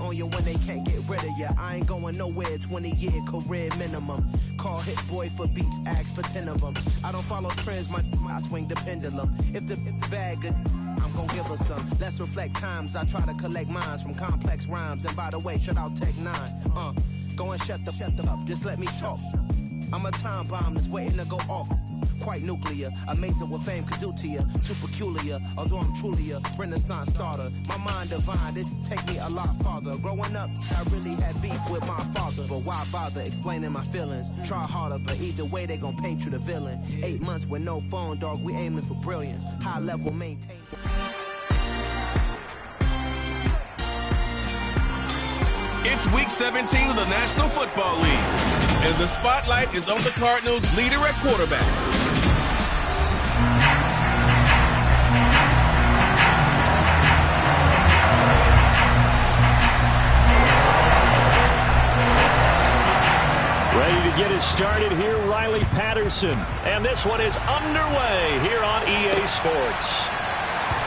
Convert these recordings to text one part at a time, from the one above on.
on you when they can't get rid of you. I ain't going nowhere, 20-year career minimum. Call Hit Boy for beats, ask for 10 of them. I don't follow trends, I swing the pendulum. If the bag good, I'm gon' give her some. Let's reflect times, I try to collect minds from complex rhymes. And by the way, shout out Tech 9. Go and shut the up, just let me talk. I'm a time bomb that's waiting to go off. Quite nuclear, amazing what fame could do to you. Too peculiar, although I'm truly a renaissance starter. My mind divine, it take me a lot farther. Growing up, I really had beef with my father. But why bother explaining my feelings? Try harder, but either way they gon' paint you the villain. 8 months with no phone, dog, we aiming for brilliance. High level maintain. It's week 17 of the National Football League, and the spotlight is on the Cardinals' leader at quarterback. Ready to get it started here, Riley Patterson. And this one is underway here on EA Sports.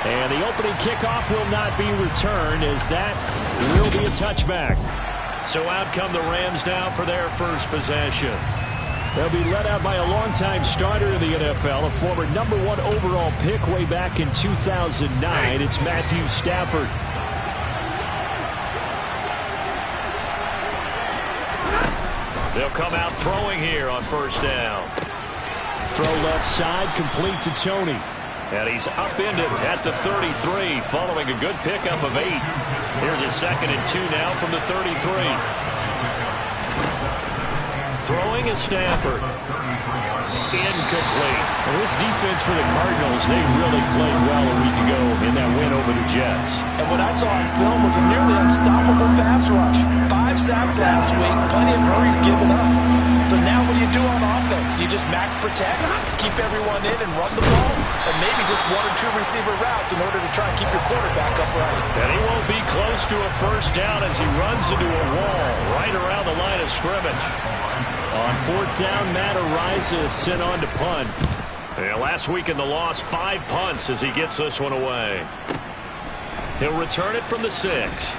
And the opening kickoff will not be returned, as that will be a touchback. So out come the Rams now for their first possession. They'll be led out by a longtime starter in the NFL, a former #1 overall pick way back in 2009. It's Matthew Stafford. They'll come out throwing here on first down. Throw left side, complete to Tony. And he's upended at the 33, following a good pickup of 8. Here's a 2nd and 2 now from the 33. Throwing is Stafford. Incomplete. Well, this defense for the Cardinals, they really played well a week ago in that win over the Jets. And what I saw on film was a nearly unstoppable pass rush. 5 sacks last week, plenty of hurries given up. So now what do you do on offense? You just max protect, keep everyone in and run the ball, or maybe just 1 or 2 receiver routes in order to try and keep your quarterback upright. And he won't be close to a first down as he runs into a wall right around the line of scrimmage. On 4th down, Matt Araiza sent on to punt. And last week in the loss, 5 punts as he gets this one away. He'll return it from the 6.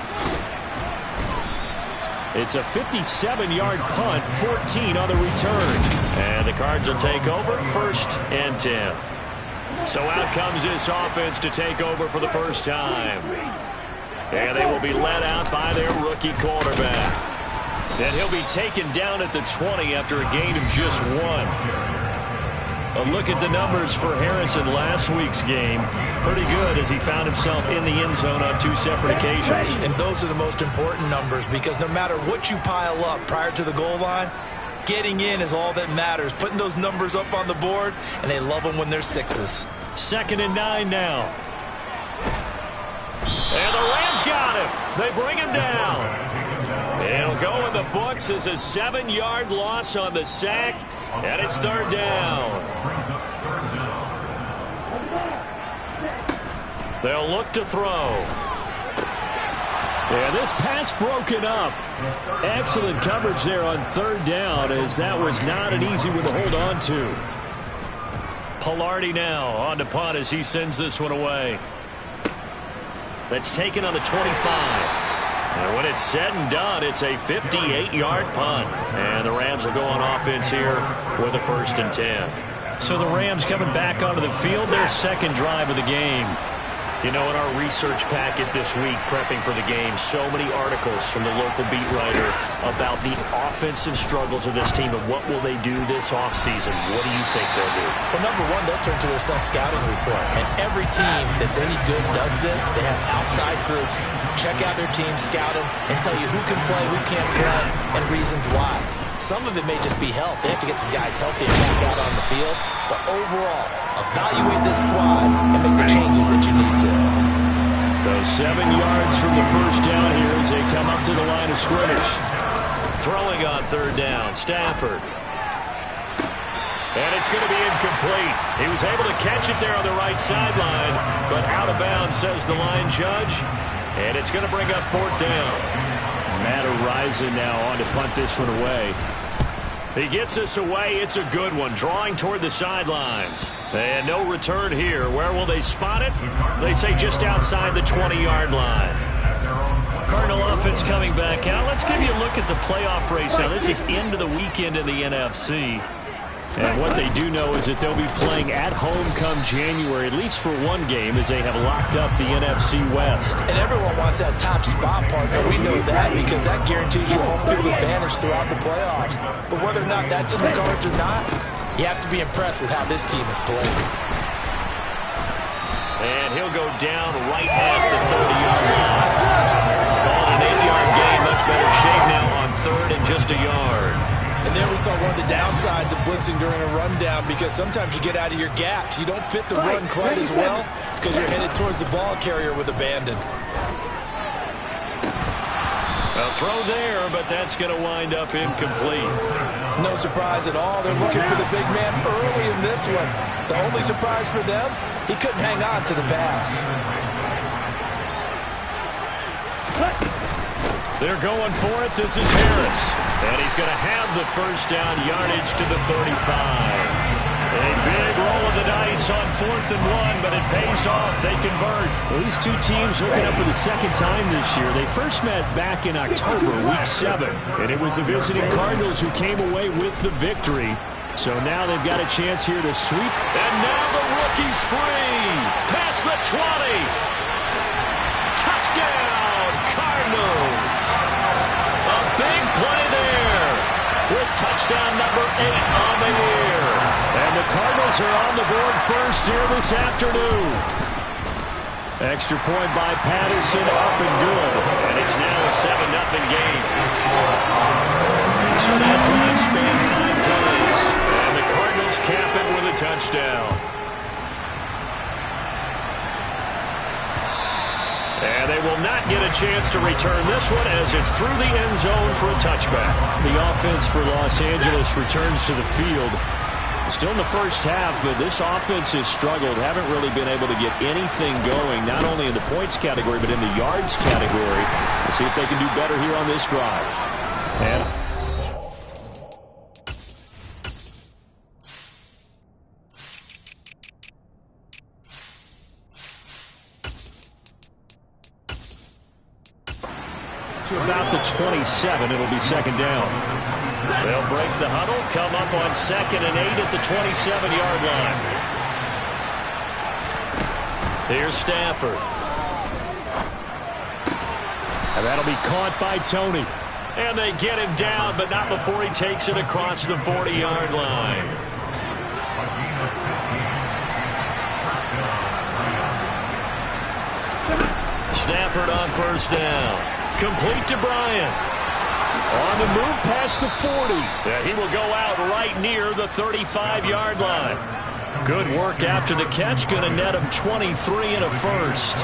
It's a 57-yard punt, 14 on the return. And the Cards will take over, 1st and 10. So out comes this offense to take over for the first time. And they will be led out by their rookie quarterback. And he'll be taken down at the 20 after a gain of just 1. A look at the numbers for Harrison last week's game. Pretty good as he found himself in the end zone on 2 separate occasions. And those are the most important numbers, because no matter what you pile up prior to the goal line, getting in is all that matters. Putting those numbers up on the board, and they love them when they're 6s. 2nd and 9 now. And the Rams got him. They bring him down. It'll go in the books as a 7-yard loss on the sack, and it's 3rd down. They'll look to throw. And this pass broken up. Excellent coverage there on 3rd down, as that was not an easy one to hold on to. Pilardi now on to punt as he sends this one away. That's taken on the 25. And when it's said and done, it's a 58-yard punt. And the Rams will go on offense here with a 1st and 10. So the Rams coming back onto the field, their 2nd drive of the game. You know, in our research packet this week, prepping for the game, so many articles from the local beat writer about the offensive struggles of this team and what will they do this offseason. What do you think they'll do? Well, number one, they'll turn to their self-scouting report. And every team that's any good does this. They have outside groups. Check out their team, scout them, and tell you who can play, who can't play, and reasons why. Some of it may just be health. They have to get some guys healthy and back out on the field. But overall, evaluate this squad and make the changes that you need to. So 7 yards from the first down here as they come up to the line of scrimmage. Throwing on 3rd down, Stafford. And it's going to be incomplete. He was able to catch it there on the right sideline, but out of bounds, says the line judge. And it's going to bring up 4th down. Matt Araiza now on to punt this one away. He gets this away. It's a good one. Drawing toward the sidelines. And no return here. Where will they spot it? They say just outside the 20-yard line. Cardinal offense coming back out. Let's give you a look at the playoff race now. This is into the weekend in the NFC. And what they do know is that they'll be playing at home come January, at least for one game, as they have locked up the NFC West. And everyone wants that top spot, partner. We know that because that guarantees you home field advantage throughout the playoffs. But whether or not that's in the cards or not, you have to be impressed with how this team is playing. And he'll go down right at the 30-yard line. Ball an 8-yard gain, much better shape now on third and just a yard. And there we saw one of the downsides of blitzing during a rundown because sometimes you get out of your gaps. You don't fit the run quite as well because you're headed towards the ball carrier with abandon. A throw there, but that's going to wind up incomplete. No surprise at all. They're looking for the big man early in this one. The only surprise for them, he couldn't hang on to the pass. They're going for it. This is Harris. And he's going to have the first down, yardage to the 35. A big roll of the dice on 4th and 1, but it pays off. They convert. Well, these two teams hooking up for the second time this year. They first met back in October, week 7. And it was the visiting Cardinals who came away with the victory. So now they've got a chance here to sweep. And now the rookie's free. Past the 20. Touchdown, Cardinals. A big play there with touchdown number 8 on the year. And the Cardinals are on the board first here this afternoon. Extra point by Patterson, up and good. And it's now a 7-0 game. So that drive spanned 5 plays. And the Cardinals cap it with a touchdown. And they will not get a chance to return this one as it's through the end zone for a touchback. The offense for Los Angeles returns to the field. Still in the first half, but this offense has struggled. Haven't really been able to get anything going, not only in the points category, but in the yards category. We'll see if they can do better here on this drive. And to about the 27, it'll be second down. They'll break the huddle, come up on 2nd and 8 at the 27-yard line. Here's Stafford. And that'll be caught by Tony. And they get him down, but not before he takes it across the 40-yard line. Stafford on first down. Complete to Bryant. On the move past the 40. Yeah, he will go out right near the 35-yard line. Good work after the catch. Going to net him 23 and a first.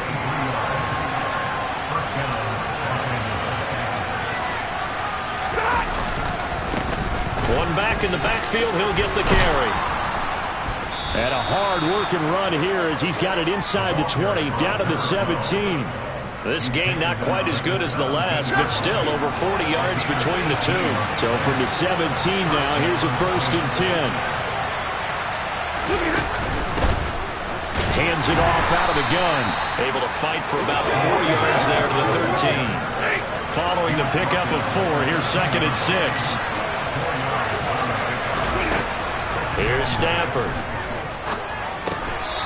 One back in the backfield. He'll get the carry. And a hard-working run here as he's got it inside the 20, down to the 17. This game not quite as good as the last, but still over 40 yards between the two. So from the 17 now, here's a 1st and 10. Hands it off out of the gun. Able to fight for about 4 yards there to the 13. Following the pickup of 4, here's 2nd and 6. Here's Stafford.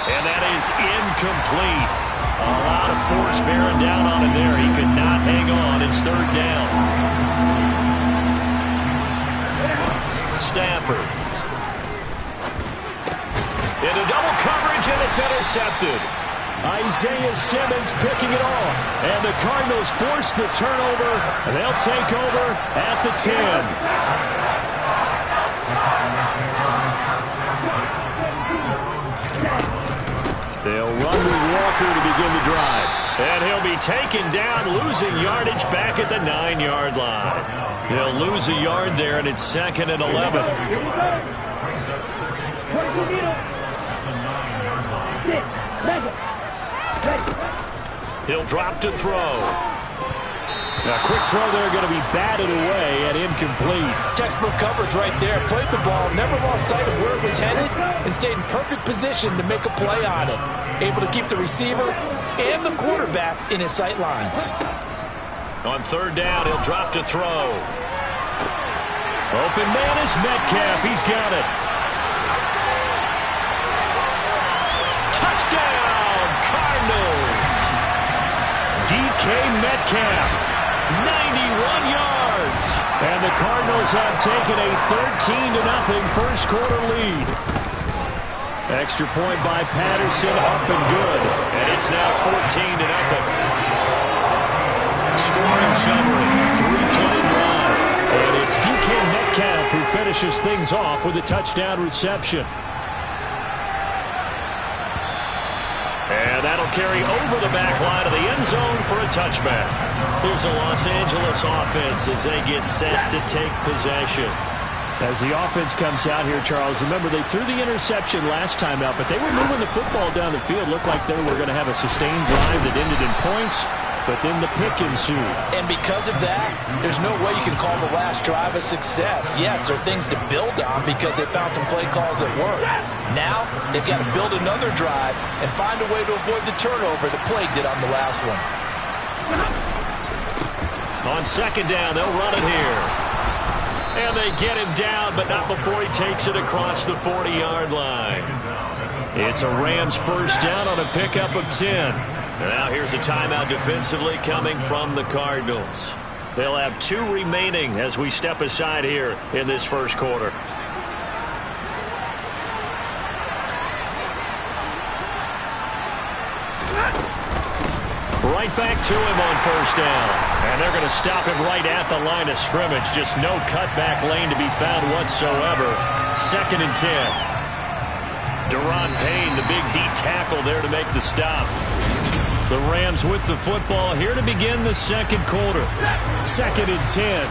And that is incomplete. A lot of force bearing down on him there. He could not hang on. It's 3rd down. Stafford. Into double coverage, and it's intercepted. Isaiah Simmons picking it off. And the Cardinals force the turnover. And they'll take over at the 10. They'll run with Walker to begin the drive. And he'll be taken down, losing yardage back at the 9-yard line. He'll lose a yard there, and it's 2nd and 11. He'll drop to throw. A quick throw there, going to be batted away and incomplete. Textbook coverage right there. Played the ball, never lost sight of where it was headed, and stayed in perfect position to make a play on it. Able to keep the receiver and the quarterback in his sight lines. On third down, he'll drop to throw. Open man is Metcalf. He's got it. Touchdown, Cardinals. DK Metcalf, 91 yards. And the Cardinals have taken a 13-0 first quarter lead. Extra point by Patterson, up and good. And it's now 14-0. Scoring summary, 3-play drive. And it's DK Metcalf who finishes things off with a touchdown reception. And that'll carry over the back line of the end zone for a touchback. Here's the Los Angeles offense as they get set to take possession. As the offense comes out here, Charles, remember they threw the interception last time out, but they were moving the football down the field. Looked like they were going to have a sustained drive that ended in points, but then the pick ensued. And because of that, there's no way you can call the last drive a success. Yes, there are things to build on because they found some play calls that work. Now, they've got to build another drive and find a way to avoid the turnover that plagued it on the last one. On second down, they'll run it here. And they get him down, but not before he takes it across the 40-yard line. It's a Rams first down on a pickup of 10. Now here's a timeout defensively coming from the Cardinals. They'll have 2 remaining as we step aside here in this first quarter. Right back to him on first down. And they're going to stop him right at the line of scrimmage. Just no cutback lane to be found whatsoever. 2nd and 10. Deron Payne, the big D tackle there to make the stop. The Rams with the football here to begin the second quarter. 2nd and 10.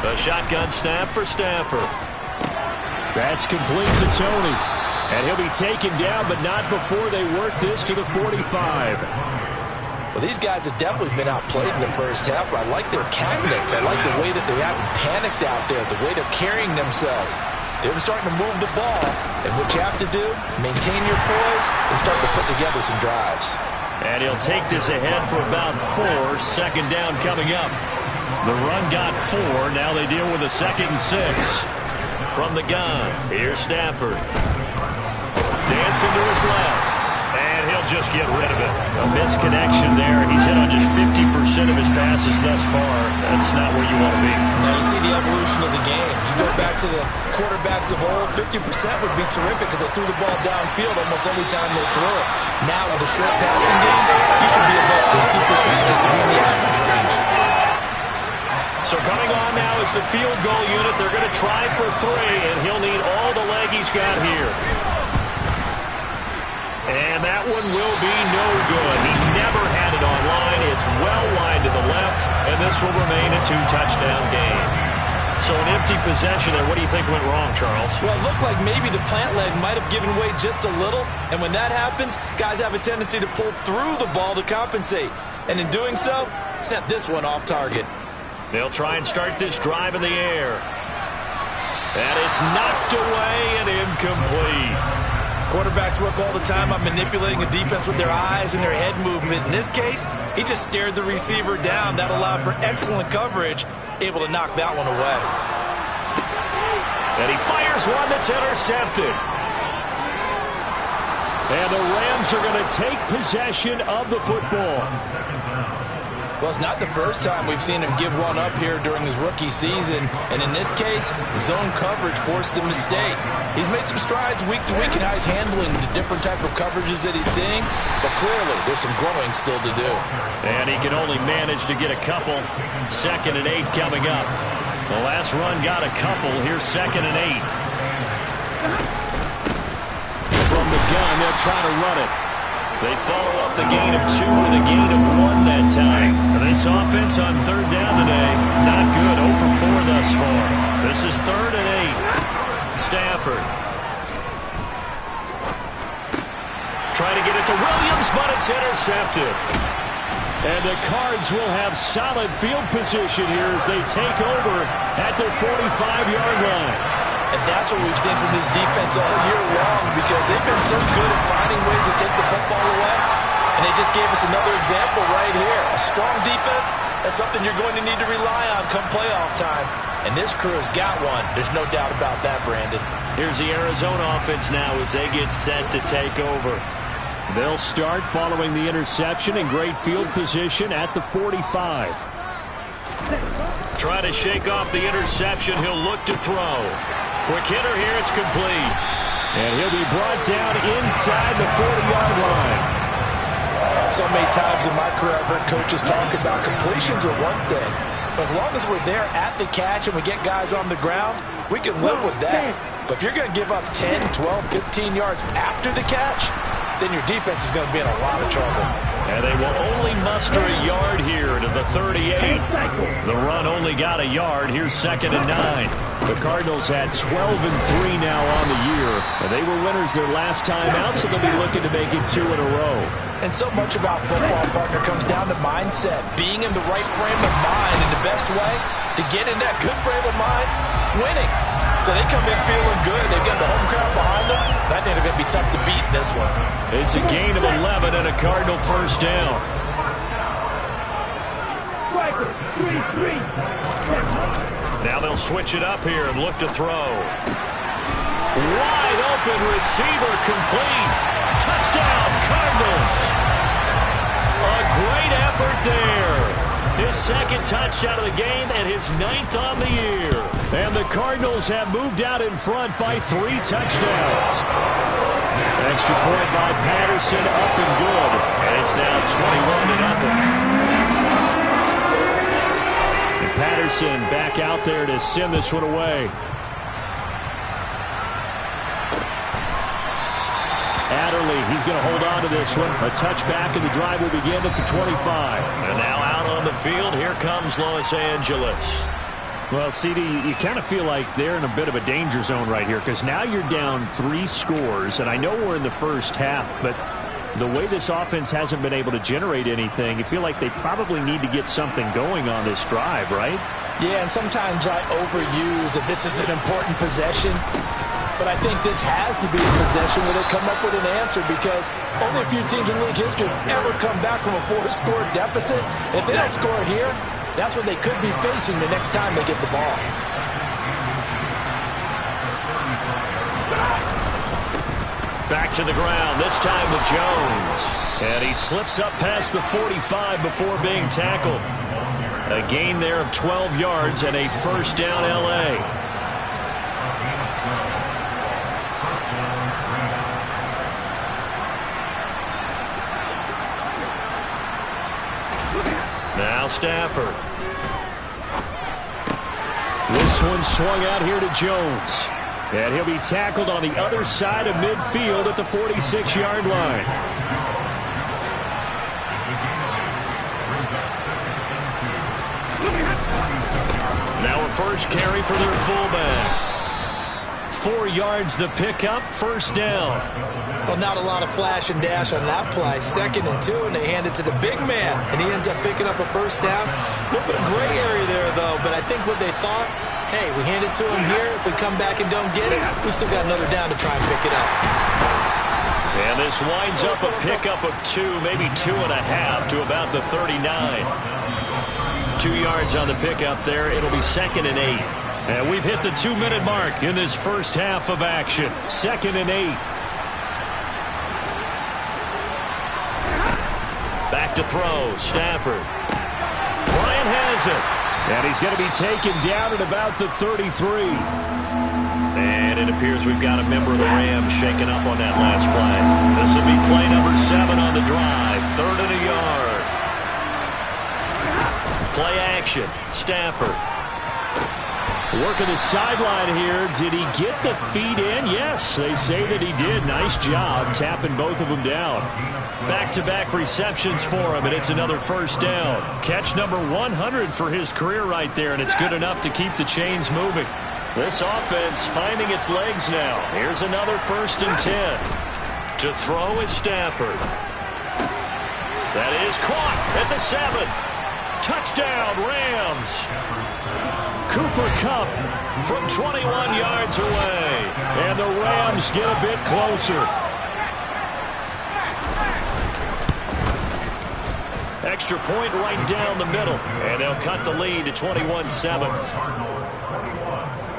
A shotgun snap for Stafford. That's complete to Tony. And he'll be taken down, but not before they work this to the 45. Well, these guys have definitely been outplayed in the first half, but I like their countenance. I like the way that they haven't panicked out there, the way they're carrying themselves. They're starting to move the ball, and what you have to do, maintain your poise and start to put together some drives. And he'll take this ahead for about 4. Second down coming up. The run got 4. Now they deal with a 2nd and 6. From the gun, here's Stafford. Dancing to his left, and he'll just get rid of it. A misconnection there. He's hit on just 50% of his passes thus far. That's not where you want to be. Now you see the evolution of the game. You go back to the quarterbacks of old, 50% would be terrific because they threw the ball downfield almost every time they threw it. Now with a short passing game, you should be above 60% just to be in the average range. So coming on now is the field goal unit. They're going to try for 3, and he'll need all the leg he's got here. And that one will be no good. He never had it on line. It's well wide to the left, and this will remain a 2-touchdown game. So an empty possession there. What do you think went wrong, Charles? Well, it looked like maybe the plant leg might have given way just a little, and when that happens, guys have a tendency to pull through the ball to compensate. And in doing so, sent this one off target. They'll try and start this drive in the air. And it's knocked away and incomplete. Quarterbacks work all the time on manipulating a defense with their eyes and their head movement. In this case, he just stared the receiver down. That allowed for excellent coverage, able to knock that one away. And he fires one that's intercepted. And the Rams are going to take possession of the football. Well, it's not the first time we've seen him give one up here during his rookie season. And in this case, zone coverage forced the mistake. He's made some strides week to week in how he's handling the different type of coverages that he's seeing. But clearly, there's some growing still to do. And he can only manage to get a couple. 2nd and 8 coming up. The last run got a couple. Here's 2nd and 8. From the gun, they'll try to run it. They follow up the gain of 2 with a gain of 1 that time. And this offense on third down today, not good. 0 for 4 thus far. This is 3rd and 8. Stafford. Trying to get it to Williams, but it's intercepted. And the Cards will have solid field position here as they take over at their 45-yard line. And that's what we've seen from this defense all year long because they've been so good at finding ways to take the football away. And they just gave us another example right here. A strong defense, that's something you're going to need to rely on come playoff time. And this crew has got one. There's no doubt about that, Brandon. Here's the Arizona offense now as they get set to take over. They'll start following the interception in great field position at the 45. Try to shake off the interception. He'll look to throw. Quick hitter here. It's complete. And he'll be brought down inside the 40-yard line. So many times in my career I've heard coaches talk about completions are one thing. But as long as we're there at the catch and we get guys on the ground, we can live with that. But if you're going to give up 10, 12, 15 yards after the catch, then your defense is going to be in a lot of trouble. And they will only muster a yard here to the 38. The run only got a yard. Here's 2nd and 9. The Cardinals had 12-3 now on the year. And they were winners their last time out, so they'll be looking to make it 2 in a row. And so much about football, partner, comes down to mindset. Being in the right frame of mind, and the best way to get in that good frame of mind, winning. So they come in feeling good. They've got the home crowd behind them. I think they're going to be tough to beat in this one. It's a gain of 11 and a Cardinal first down. Now they'll switch it up here and look to throw. Wide open receiver complete. Touchdown, Cardinals. A great effort there. His 2nd touchdown of the game and his 9th on the year. And the Cardinals have moved out in front by 3 touchdowns. Extra point by Patterson, up and good. And it's now 21-0. And Patterson back out there to send this one away. Adderley, he's going to hold on to this one. A touchback, and the drive will begin at the 25. And now out on the field, here comes Los Angeles. Well, CD, you kind of feel like they're in a bit of a danger zone right here because now you're down 3 scores, and I know we're in the first half, but the way this offense hasn't been able to generate anything, you feel like they probably need to get something going on this drive, right? Yeah, and sometimes I overuse that this is an important possession. But I think this has to be a possession where they come up with an answer because only a few teams in league history have ever come back from a 4-score deficit. And if they don't score here, that's what they could be facing the next time they get the ball. Back to the ground, this time with Jones. And he slips up past the 45 before being tackled. A gain there of 12 yards and a first down L.A. Now Stafford. This one swung out here to Jones. And he'll be tackled on the other side of midfield at the 46-yard line. Now a first carry for their fullback. 4 yards the pickup, first down. Well, not a lot of flash and dash on that play. 2nd and 2, and they hand it to the big man. And he ends up picking up a first down. A little bit of gray area there, though. But I think what they thought, hey, we hand it to him here. If we come back and don't get it, we still got another down to try and pick it up. And this winds up a pickup of 2, maybe 2.5 to about the 39. 2 yards on the pickup there. It'll be 2nd and 8. And we've hit the 2-minute mark in this first half of action. 2nd and 8. Back to throw, Stafford. Bryant has it. And he's going to be taken down at about the 33. And it appears we've got a member of the Rams shaken up on that last play. This will be play number 7 on the drive. 3rd and a yard. Play action, Stafford. Working the sideline here. Did he get the feet in? Yes, they say that he did. Nice job tapping both of them down. Back-to-back receptions for him, and it's another first down. Catch number 100 for his career right there, and it's good enough to keep the chains moving. This offense finding its legs now. Here's another 1st and 10. To throw is Stafford. That is caught at the 7. Touchdown, Rams. Cooper Kupp from 21 yards away. And the Rams get a bit closer. Extra point right down the middle. And they'll cut the lead to 21-7.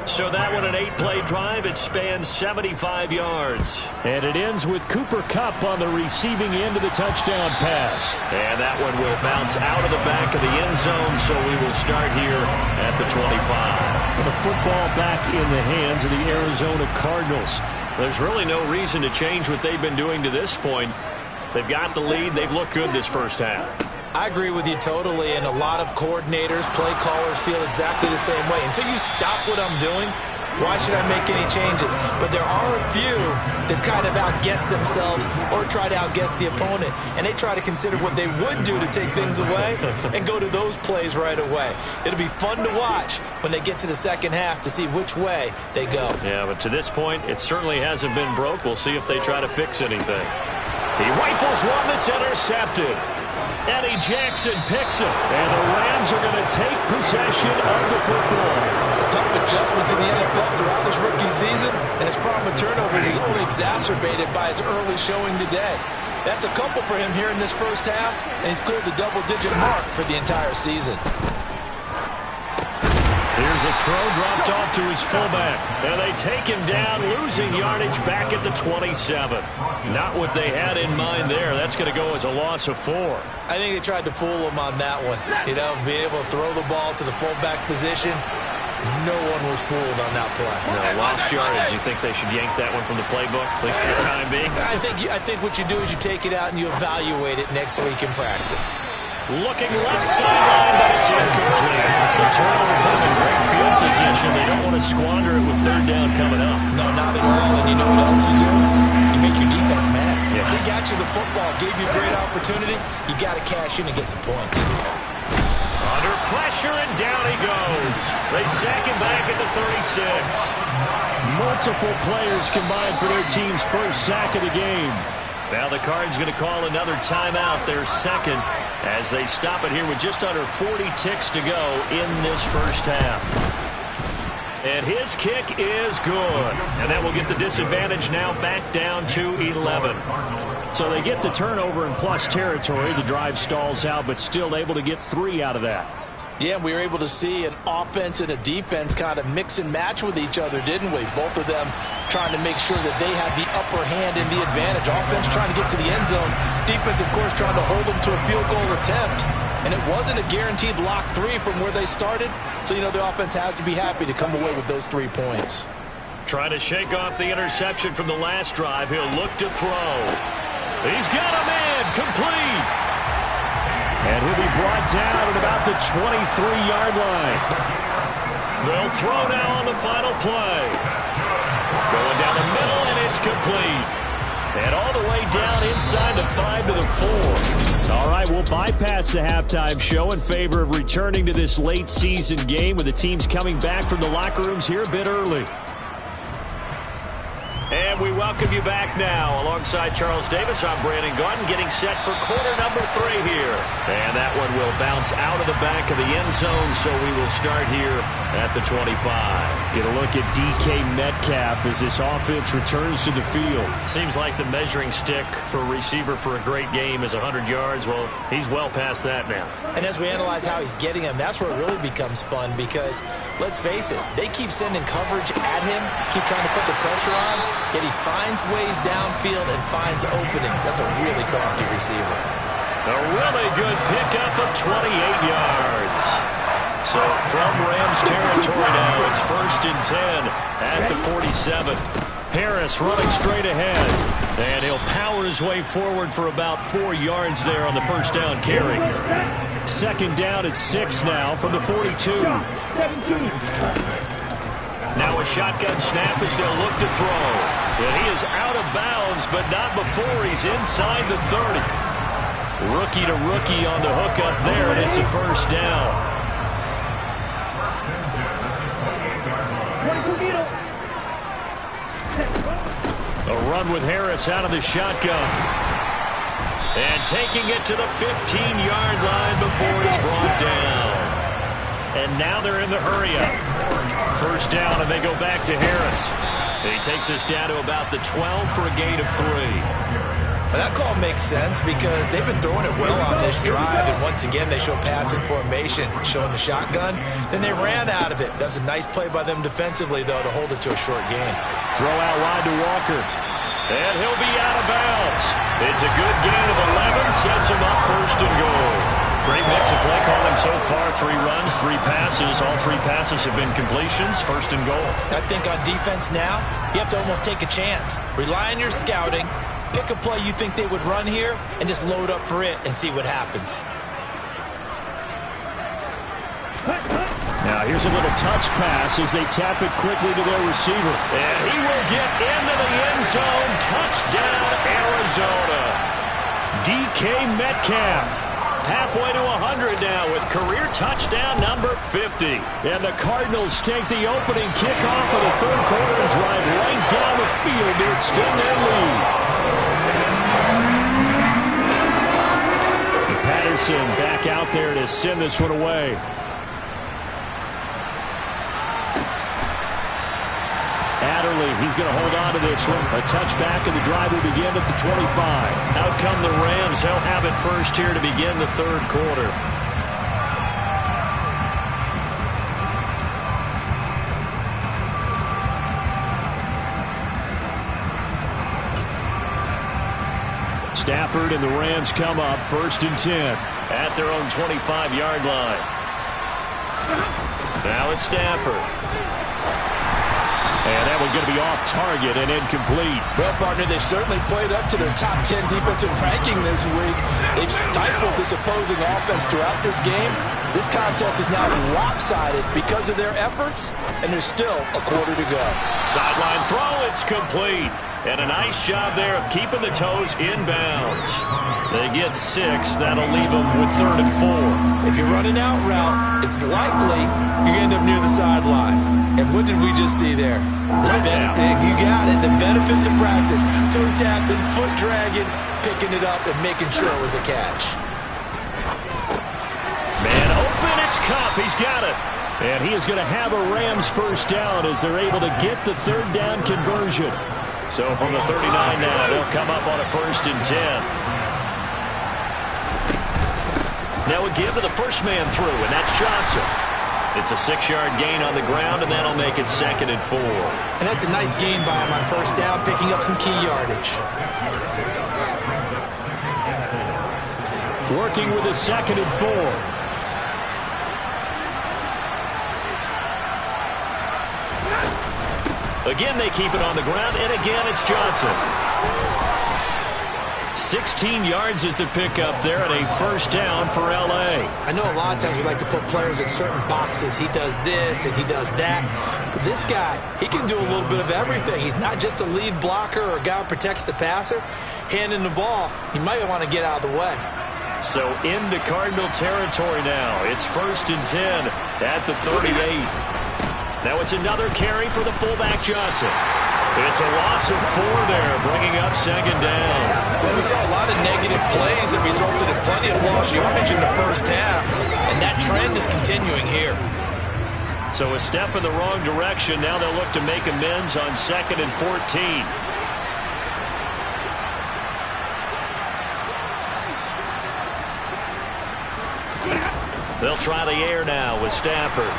So that one, an 8-play drive. It spans 75 yards. And it ends with Cooper Kupp on the receiving end of the touchdown pass. And that one will bounce out of the back of the end zone, so we will start here at the 25. And the football back in the hands of the Arizona Cardinals. There's really no reason to change what they've been doing to this point. They've got the lead. They've looked good this first half. I agree with you totally, and a lot of coordinators, play callers feel exactly the same way. Until you stop what I'm doing, why should I make any changes? But there are a few that kind of outguess themselves or try to outguess the opponent, and they try to consider what they would do to take things away and go to those plays right away. It'll be fun to watch when they get to the second half to see which way they go. Yeah, but to this point, it certainly hasn't been broke. We'll see if they try to fix anything. He rifles one that's intercepted. Eddie Jackson picks it, and the Rams are going to take possession of the football. A tough adjustment to the NFL throughout his rookie season, and his problem with turnovers is only exacerbated by his early showing today. That's a couple for him here in this first half, and he's cleared the double-digit mark for the entire season. Here's a throw dropped off to his fullback. And they take him down, losing yardage back at the 27. Not what they had in mind there. That's going to go as a loss of 4. I think they tried to fool him on that one. You know, being able to throw the ball to the fullback position. No one was fooled on that play. No, lost yardage. You think they should yank that one from the playbook for the time being? I think what you do is you take it out and you evaluate it next week in practice. Looking left sideline, but it's incomplete. The turnover put them in great field position. They don't want to squander it with third down coming up. No, not at all. And you know what else you do? You make your defense mad. Yeah. They got you the football, gave you a great opportunity. You got to cash in and get some points. Under pressure, and down he goes. They sack him back at the 36. Multiple players combined for their team's first sack of the game. Now the Cards going to call another timeout, their second, as they stop it here with just under 40 ticks to go in this first half. And his kick is good. And that will get the disadvantage now back down to 11. So they get the turnover in plus territory. The drive stalls out, but still able to get 3 out of that. Yeah, we were able to see an offense and a defense kind of mix and match with each other, didn't we? Both of them trying to make sure that they have the upper hand and the advantage. Offense trying to get to the end zone. Defense, of course, trying to hold them to a field goal attempt. And it wasn't a guaranteed lock 3 from where they started. So, you know, the offense has to be happy to come away with those 3 points. Trying to shake off the interception from the last drive. He'll look to throw. He's got him in. Complete. And he'll be brought down at about the 23-yard line. They'll throw now on the final play. Going down the middle, and it's complete. And all the way down inside the 5 to the 4. All right, we'll bypass the halftime show in favor of returning to this late season game with the teams coming back from the locker rooms here a bit early. And we welcome you back now. Alongside Charles Davis, I'm Brandon Gaudin, getting set for quarter number 3 here. And that one will bounce out of the back of the end zone, so we will start here at the 25. Get a look at DK Metcalf as this offense returns to the field. Seems like the measuring stick for a receiver for a great game is 100 yards. Well, he's well past that now. And as we analyze how he's getting them, that's where it really becomes fun because, let's face it, they keep sending coverage at him, keep trying to put the pressure on, yet he finds ways downfield and finds openings. That's a really crafty receiver. A really good pickup of 28 yards. So from Rams territory now, it's 1st and 10 at the 47. Harris running straight ahead. And he'll power his way forward for about 4 yards there on the first down carry. 2nd down at 6 now from the 42. Now a shotgun snap as they'll look to throw. And he is out of bounds, but not before he's inside the 30. Rookie to rookie on the hook up there, and it's a first down. A run with Harris out of the shotgun. And taking it to the 15-yard line before it's brought down. And now they're in the hurry-up. First down, and they go back to Harris. And he takes us down to about the 12 for a gain of 3. Well, that call makes sense because they've been throwing it well on this drive, and once again they show passing formation, showing the shotgun. Then they ran out of it. That was a nice play by them defensively, though, to hold it to a short gain. Throw out wide to Walker. And he'll be out of bounds. It's a good gain of 11, sets him up first and goal. Great mix of play calling so far. 3 runs, 3 passes. All 3 passes have been completions. First and goal. I think on defense now, you have to almost take a chance. Rely on your scouting. Pick a play you think they would run here and just load up for it and see what happens. Now here's a little touch pass as they tap it quickly to their receiver. And he will get into the end zone. Touchdown, Arizona. DK Metcalf. Halfway to 100 now with career touchdown number 50. And the Cardinals take the opening kickoff of the third quarter and drive right down the field to extend their lead. Patterson back out there to send this one away. Adderley, he's going to hold on to this one. A touchback, and the drive will begin at the 25. Out come the Rams. They'll have it first here to begin the third quarter. Stafford and the Rams come up first and 10 at their own 25-yard line. Now it's Stafford. And that one's going to be off target and incomplete. Well, partner, they've certainly played up to their top 10 defensive ranking this week. They've stifled this opposing offense throughout this game. This contest is now lopsided because of their efforts, and there's still a quarter to go. Sideline throw, it's complete. And a nice job there of keeping the toes inbounds. They get 6. That'll leave them with 3rd and 4. If you're running out route, it's likely you're going to end up near the sideline. And what did we just see there? You got it. The benefits of practice. Toe tapping, foot dragging, picking it up, and making sure it was a catch. Man open, it's Kupp. He's got it. And he is going to have a Rams first down as they're able to get the 3rd down conversion. So from the 39 now, they'll come up on a 1st and 10. Now we give to the first man through, and that's Johnson. It's a 6-yard gain on the ground, and that'll make it 2nd and 4. And that's a nice gain by him on first down, picking up some key yardage. Working with a 2nd and 4. Again, they keep it on the ground, and again, it's Johnson. 16 yards is the pickup there, and a first down for L.A. I know a lot of times we like to put players in certain boxes. He does this and he does that. But this guy, he can do a little bit of everything. He's not just a lead blocker or a guy who protects the passer. Handing the ball, he might want to get out of the way. So into Cardinal territory now. It's 1st and 10 at the 38. Now it's another carry for the fullback Johnson. It's a loss of 4 there, bringing up 2nd down. Well, we saw a lot of negative plays that resulted in plenty of lost yardage in the first half, and that trend is continuing here. So a step in the wrong direction. Now they'll look to make amends on 2nd and 14. They'll try the air now with Stafford.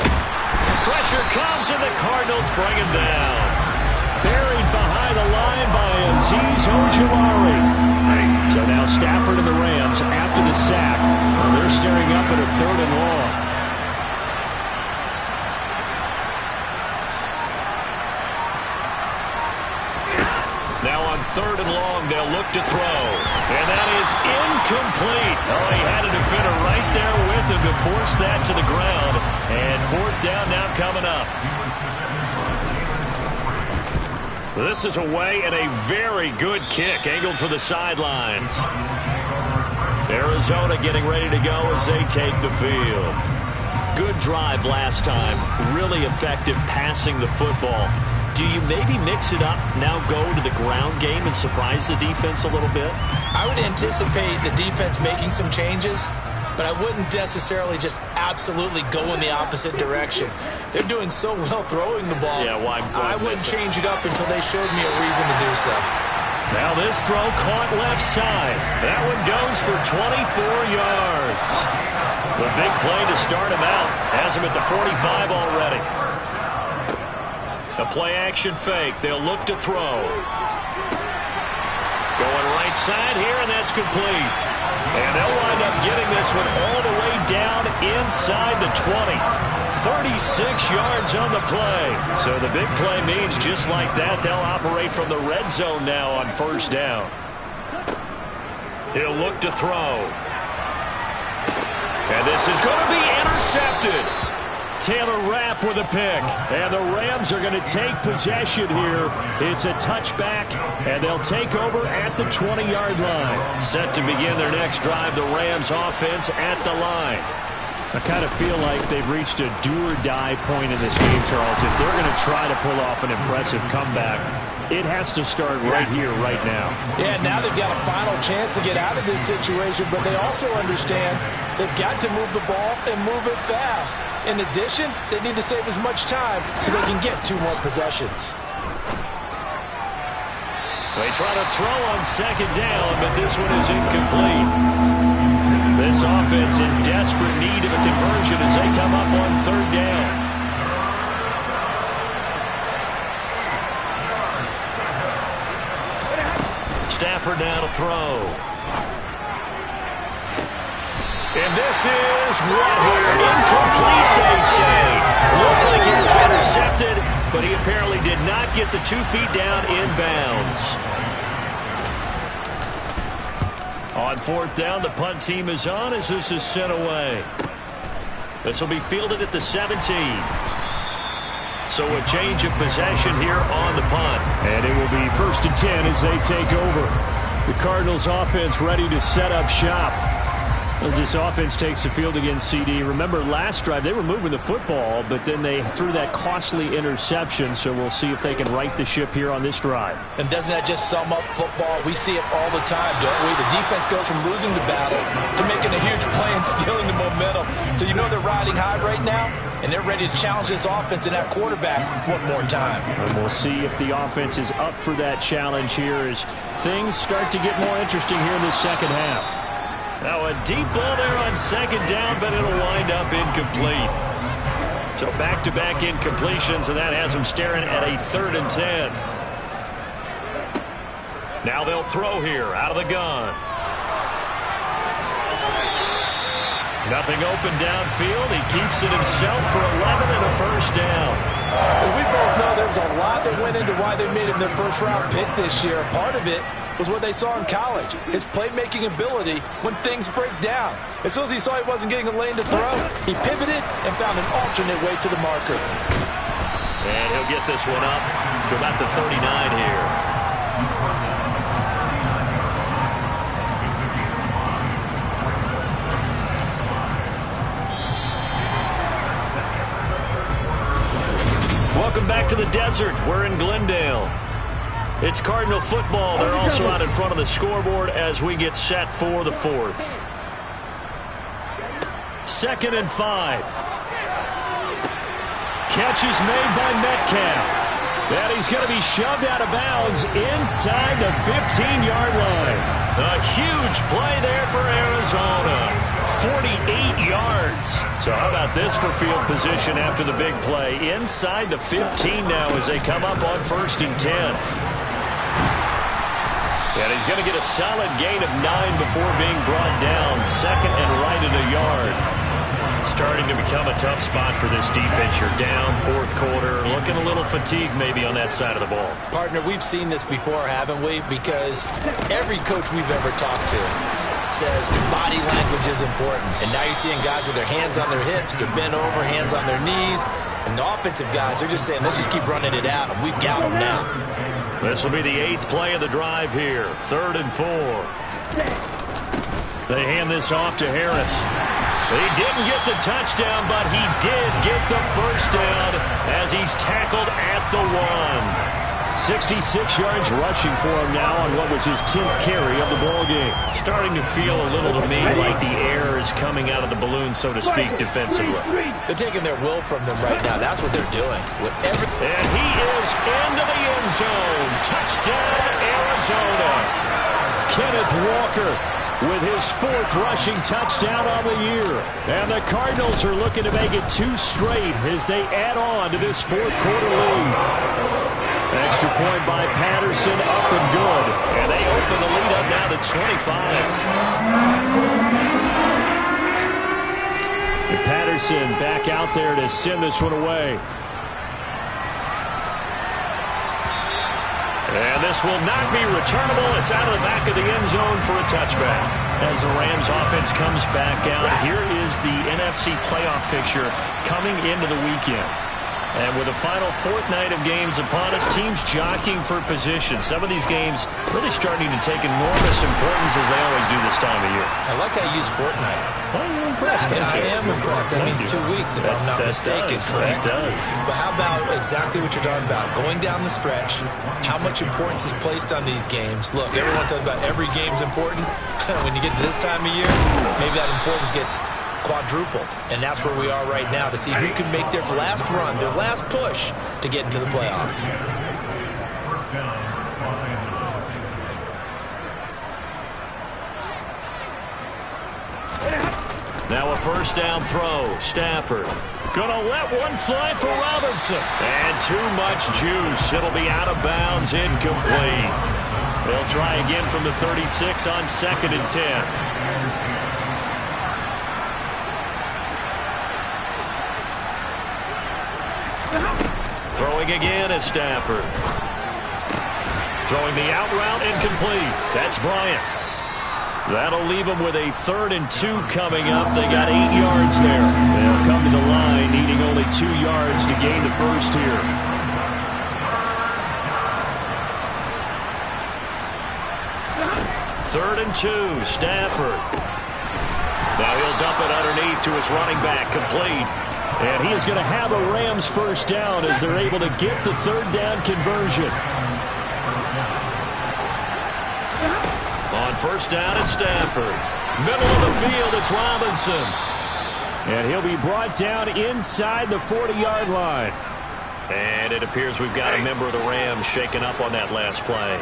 Pressure comes, and the Cardinals bring him down. Buried behind the line by Azeez Ojulari. So now Stafford and the Rams, after the sack, they're staring up at a 3rd and long. Now on 3rd and long, they'll look to throw. And that is incomplete. Oh, he had a defender right there with him to force that to the ground. And 4th down now coming up. This is away, and a very good kick angled for the sidelines. Arizona getting ready to go as they take the field. Good drive last time. Really effective passing the football. Do you maybe mix it up, now go to the ground game and surprise the defense a little bit? I would anticipate the defense making some changes, but I wouldn't necessarily just absolutely go in the opposite direction. They're doing so well throwing the ball. Yeah, why I wouldn't change it up until they showed me a reason to do so. Now this throw caught left side. That one goes for 24 yards. The big play to start him out. Has him at the 45 already. A play-action fake. They'll look to throw. Going right side here, and that's complete. And they'll wind up getting this one all the way down inside the 20. 36 yards on the play. So the big play means just like that, they'll operate from the red zone now on first down. He'll look to throw. And this is going to be intercepted. Taylor Rapp with a pick. And the Rams are going to take possession here. It's a touchback, and they'll take over at the 20-yard line. Set to begin their next drive, the Rams offense at the line. I kind of feel like they've reached a do-or-die point in this game, Charles. If they're going to try to pull off an impressive comeback, it has to start right here, right now. Yeah, now they've got a final chance to get out of this situation, but they also understand they've got to move the ball and move it fast. In addition, they need to save as much time so they can get 2 more possessions. They try to throw on second down, but this one is incomplete. This offense in desperate need of a conversion as they come up on third down. Stafford now to throw. And this is what here. Incomplete, they say. Looked like he was intercepted, but he apparently did not get the 2 feet down inbounds. On fourth down, the punt team is on as this is sent away. This will be fielded at the 17. So a change of possession here on the punt. And it will be 1st and 10 as they take over. The Cardinals offense ready to set up shop. As this offense takes the field against CD. Remember, last drive, they were moving the football, but then they threw that costly interception, so we'll see if they can right the ship here on this drive. And doesn't that just sum up football? We see it all the time, don't we? The defense goes from losing the battle to making a huge play and stealing the momentum. So you know they're riding high right now, and they're ready to challenge this offense and that quarterback one more time. And we'll see if the offense is up for that challenge here as things start to get more interesting here in the second half. Now a deep ball there on second down, but it'll wind up incomplete. So back-to-back incompletions, and that has them staring at a 3rd and 10. Now they'll throw here out of the gun. Nothing open downfield. He keeps it himself for 11 and a first down. As we both know, there was a lot that went into why they made him their first-round pick this year. Part of it was what they saw in college, his playmaking ability when things break down. As soon as he saw he wasn't getting a lane to throw, he pivoted and found an alternate way to the marker. And he'll get this one up to about the 39 here. Welcome back to the desert. We're in Glendale. It's Cardinal football. They're also out in front of the scoreboard as we get set for the 4th. 2nd and 5. Catch is made by Metcalf. And he's going to be shoved out of bounds inside the 15-yard line. A huge play there for Arizona. 48 yards. So how about this for field position after the big play? Inside the 15 now as they come up on 1st and 10. And he's going to get a solid gain of 9 before being brought down. 2nd and right at a yard. Starting to become a tough spot for this defense. You're down 4th quarter. Looking a little fatigued maybe on that side of the ball. Partner, we've seen this before, haven't we? Because every coach we've ever talked to says body language is important. And now you're seeing guys with their hands on their hips, they're bent over, hands on their knees. And the offensive guys, they're just saying, let's just keep running it out, and we've got them now. This will be the 8th play of the drive here. 3rd and 4. They hand this off to Harris. He didn't get the touchdown, but he did get the first down as he's tackled at the 1. 66 yards rushing for him now on what was his 10th carry of the ballgame. Starting to feel a little to me like the air is coming out of the balloon, so to speak, defensively. They're taking their will from them right now. That's what they're doing. And he is into the end zone. Touchdown, Arizona. Arizona. Kenneth Walker with his 4th rushing touchdown on the year. And the Cardinals are looking to make it 2 straight as they add on to this 4th quarter lead. Extra point by Patterson, up and good. And they open the lead up now to 25. And Patterson back out there to send this one away. And this will not be returnable. It's out of the back of the end zone for a touchback. As the Rams offense comes back out, here is the NFC playoff picture coming into the weekend. And with the final fortnight of games upon us, teams jockeying for position. Some of these games really starting to take enormous importance as they always do this time of year. I like how you use fortnight. Well, you're impressed, I am impressed. That means 2 weeks, if I'm not mistaken. That does. But how about exactly what you're talking about? Going down the stretch, how much importance is placed on these games. Look, everyone talks about every game's important. When you get to this time of year, maybe that importance gets quadruple. And that's where we are right now to see who can make their last run, their last push to get into the playoffs. Now a first down throw. Stafford gonna let one fly for Robinson. And too much juice. It'll be out of bounds, incomplete. They'll try again from the 36 on 2nd and 10. Throwing again is Stafford. Throwing the out route, incomplete. That's Bryant. That'll leave them with a 3rd and 2 coming up. They got 8 yards there. They'll come to the line, needing only 2 yards to gain the first here. Third and 2, Stafford. Now he'll dump it underneath to his running back, complete. And he is going to have a Rams first down as they're able to get the 3rd down conversion. On first down, it's Stafford. Middle of the field, it's Robinson. And he'll be brought down inside the 40-yard line. And it appears we've got a member of the Rams shaken up on that last play.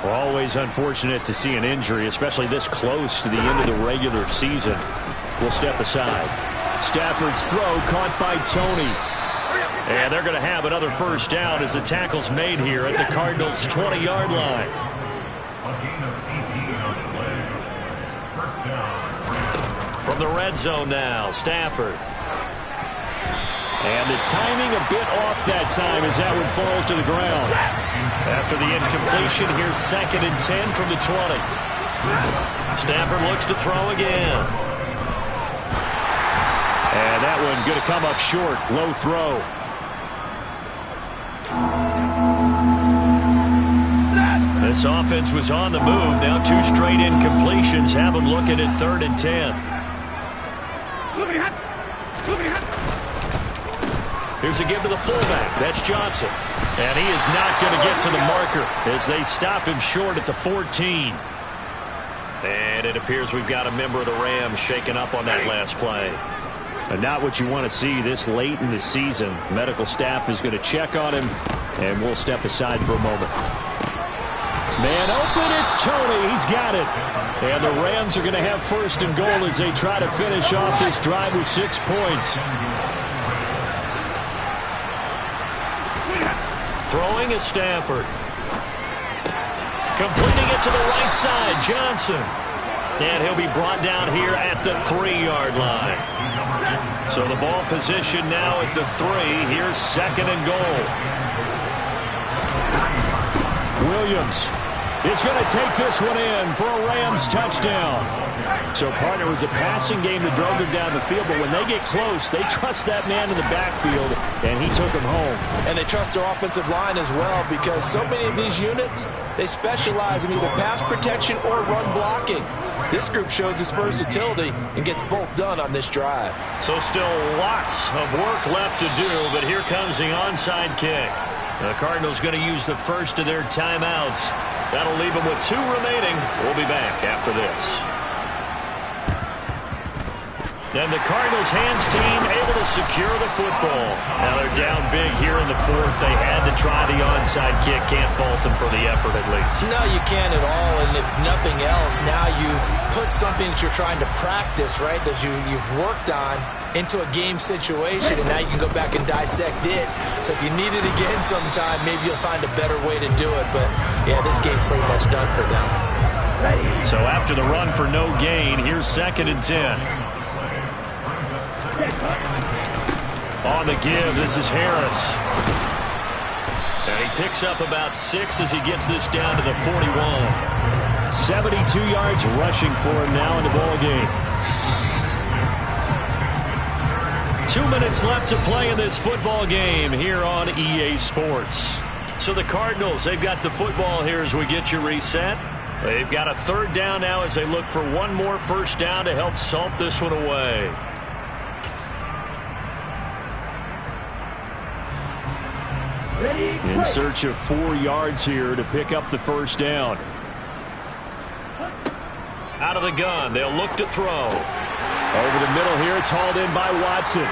We're always unfortunate to see an injury, especially this close to the end of the regular season. We'll step aside. Stafford's throw caught by Tony. And they're going to have another first down as the tackle's made here at the Cardinals' 20-yard line. From the red zone now, Stafford. And the timing a bit off that time as that one falls to the ground. After the incompletion, here's 2nd and 10 from the 20. Stafford looks to throw again. And that one going to come up short. Low throw. This offense was on the move. Now 2 straight incompletions have them looking at 3rd and 10. Here's a give to the fullback. That's Johnson. And he is not going to get to the marker as they stop him short at the 14. And it appears we've got a member of the Rams shaken up on that last play. And not what you want to see this late in the season. Medical staff is going to check on him, and we'll step aside for a moment. Man open, it's Tony. He's got it. And the Rams are going to have 1st and goal as they try to finish off this drive with 6 points. Throwing is Stafford. Completing it to the right side, Johnson. And he'll be brought down here at the 3-yard line. So the ball position now at the 3. Here's 2nd and goal. Williams is going to take this one in for a Rams touchdown. So, partner, it was a passing game that drove them down the field, but when they get close, they trust that man in the backfield, and he took him home. And they trust their offensive line as well because so many of these units, they specialize in either pass protection or run blocking. This group shows its versatility and gets both done on this drive. So still lots of work left to do, but here comes the onside kick. The Cardinals going to use the first of their timeouts. That'll leave them with 2 remaining. We'll be back after this. And the Cardinals hands team able to secure the football. Now they're down big here in the fourth. They had to try the onside kick. Can't fault them for the effort at least. No, you can't at all. And if nothing else, now you've put something that you're trying to practice, right, that you've worked on into a game situation. And now you can go back and dissect it. So if you need it again sometime, maybe you'll find a better way to do it. But, yeah, this game's pretty much done for them. So after the run for no gain, here's 2nd and 10. On the give, this is Harris. And he picks up about 6 as he gets this down to the 41. 72 yards rushing for him now in the ball game. 2 minutes left to play in this football game here on EA Sports. So the Cardinals, they've got the football here as we get you reset. They've got a 3rd down now as they look for one more first down to help salt this one away. In search of 4 yards here to pick up the first down. Out of the gun, they'll look to throw. Over the middle here, it's hauled in by Watson.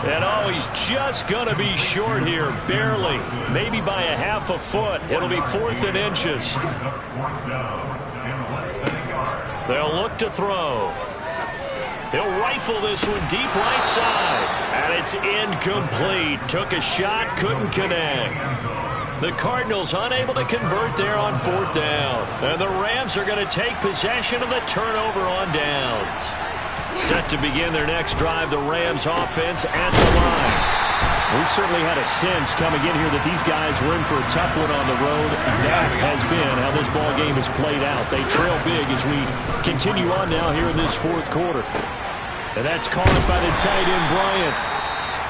And oh, he's just going to be short here, barely. Maybe by a half a foot. It'll be 4th and inches. They'll look to throw. He'll rifle this one deep right side. And it's incomplete. Took a shot, couldn't connect. The Cardinals unable to convert there on 4th down. And the Rams are going to take possession of the turnover on downs. Set to begin their next drive, the Rams offense at the line. We certainly had a sense coming in here that these guys were in for a tough one on the road. That has been how this ball game has played out. They trail big as we continue on now here in this 4th quarter. And that's caught by the tight end, Bryant.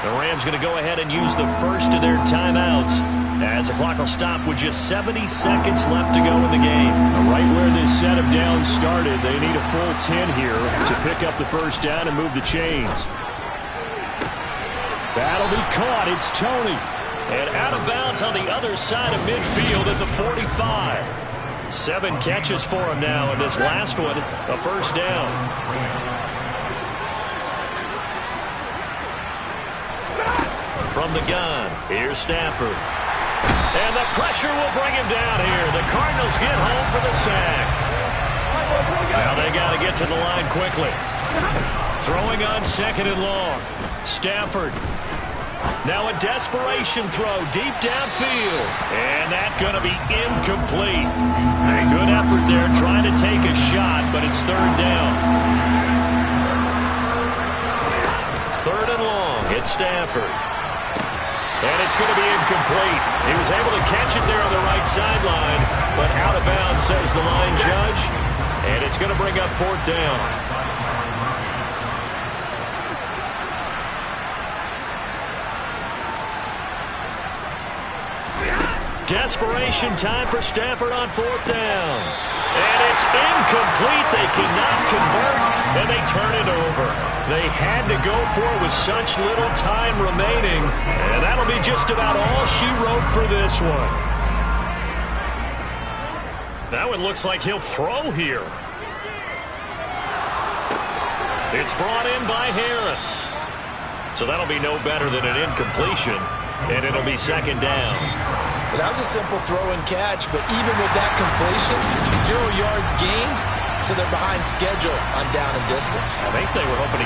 The Rams going to go ahead and use the first of their timeouts as the clock will stop with just 70 seconds left to go in the game. Right where this set of downs started, they need a full 10 here to pick up the first down and move the chains. That'll be caught. It's Tony. And out of bounds on the other side of midfield at the 45. 7 catches for him now, and this last one, a first down. From the gun, here's Stafford. And the pressure will bring him down here. The Cardinals get home for the sack. Now they got to get to the line quickly. Throwing on 2nd and long. Stafford. Now a desperation throw deep downfield. And that's going to be incomplete. A good effort there trying to take a shot, but it's 3rd down. 3rd and long. It's Stafford. And it's going to be incomplete. He was able to catch it there on the right sideline, but out of bounds, says the line judge. And it's going to bring up 4th down. Desperation time for Stafford on 4th down. And it's incomplete. They cannot convert, and they turn it over. They had to go for it with such little time remaining, and that'll be just about all she wrote for this one. That one looks like he'll throw here. It's brought in by Harris. So that'll be no better than an incompletion, and it'll be 2nd down. Well, that was a simple throw and catch, but even with that completion, 0 yards gained, so they're behind schedule on down and distance. I think they were hoping to